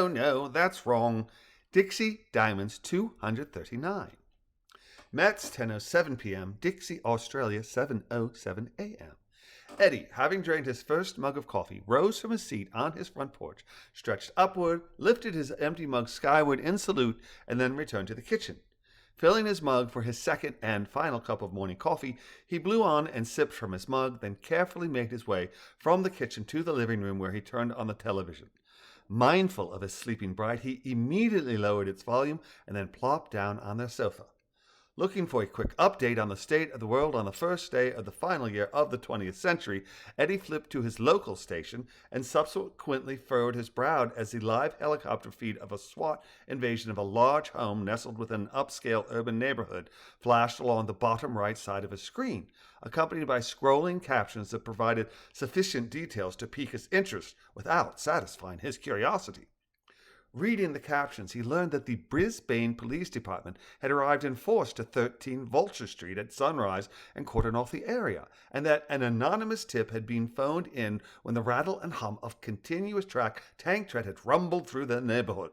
No, that's wrong. Dixie Diamonds 239. Mets 10:07 p.m. Dixie, Australia 7:07 a.m. Eddie, having drained his first mug of coffee, rose from his seat on his front porch, stretched upward, lifted his empty mug skyward in salute, and then returned to the kitchen. Filling his mug for his second and final cup of morning coffee, he blew on and sipped from his mug, then carefully made his way from the kitchen to the living room where he turned on the television. Mindful of his sleeping bride, he immediately lowered its volume and then plopped down on their sofa. Looking for a quick update on the state of the world on the first day of the final year of the 20th century, Eddie flipped to his local station and subsequently furrowed his brow as the live helicopter feed of a SWAT invasion of a large home nestled within an upscale urban neighborhood flashed along the bottom right side of his screen, accompanied by scrolling captions that provided sufficient details to pique his interest without satisfying his curiosity. Reading the captions, he learned that the Brisbane Police Department had arrived in force to 13 Vulture Street at sunrise and cordoned off the area, and that an anonymous tip had been phoned in when the rattle and hum of continuous track tank tread had rumbled through the neighborhood.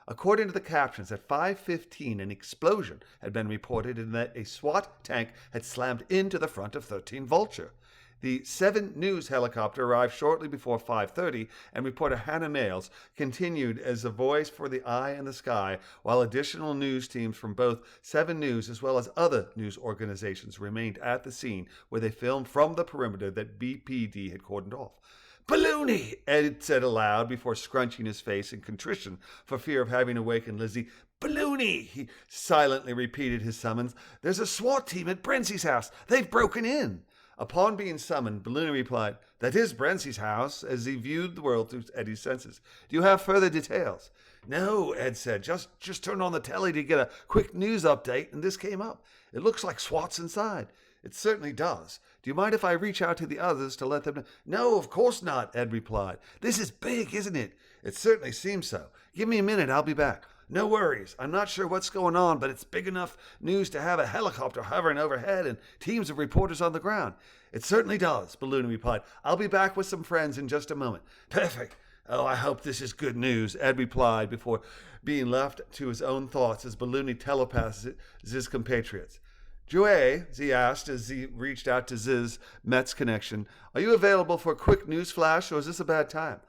According to the captions, at 5:15 an explosion had been reported and that a SWAT tank had slammed into the front of 13 Vulture. The 7 News helicopter arrived shortly before 5:30, and reporter Hannah Males continued as the voice for the eye in the sky, while additional news teams from both 7 News as well as other news organizations remained at the scene, where they filmed from the perimeter that BPD had cordoned off. "Balloony!" Ed said aloud before scrunching his face in contrition for fear of having awakened Lizzie. "Balloony!" He silently repeated his summons. "There's a SWAT team at Brentsy's house. They've broken in." Upon being summoned, Balloony replied, "That is Brentsy's house," as he viewed the world through Eddie's senses. "Do you have further details?" "No," Ed said. Just turned on the telly to get a quick news update, and this came up. It looks like SWAT's inside." "It certainly does. Do you mind if I reach out to the others to let them know?" "No, of course not," Ed replied. "This is big, isn't it?" "It certainly seems so. Give me a minute, I'll be back." "No worries. I'm not sure what's going on, but it's big enough news to have a helicopter hovering overhead and teams of reporters on the ground." "It certainly does," Balloony replied. "I'll be back with some friends in just a moment." "Perfect. Oh, I hope this is good news," Ed replied before being left to his own thoughts as Balloony telepathed his compatriots. "Joey," Z asked as he reached out to Z's Mets connection, "are you available for a quick news flash, or is this a bad time?"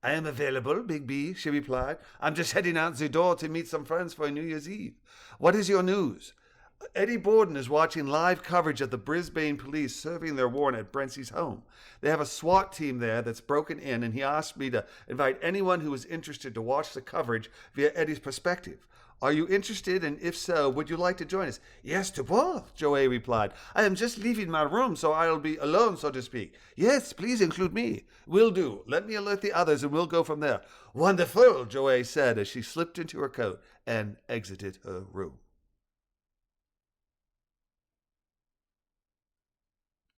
"I am available, Big B," she replied. "I'm just heading out the door to meet some friends for New Year's Eve." "What is your news?" "Eddie Borden is watching live coverage of the Brisbane police serving their warrant at Brentsy's home. They have a SWAT team there that's broken in, and he asked me to invite anyone who is interested to watch the coverage via Eddie's perspective. Are you interested, and if so, would you like to join us?" "Yes, to both," Joey replied. "I am just leaving my room, so I'll be alone, so to speak." "Yes, please include me." "Will do. Let me alert the others, and we'll go from there." "Wonderful," Joey said as she slipped into her coat and exited her room.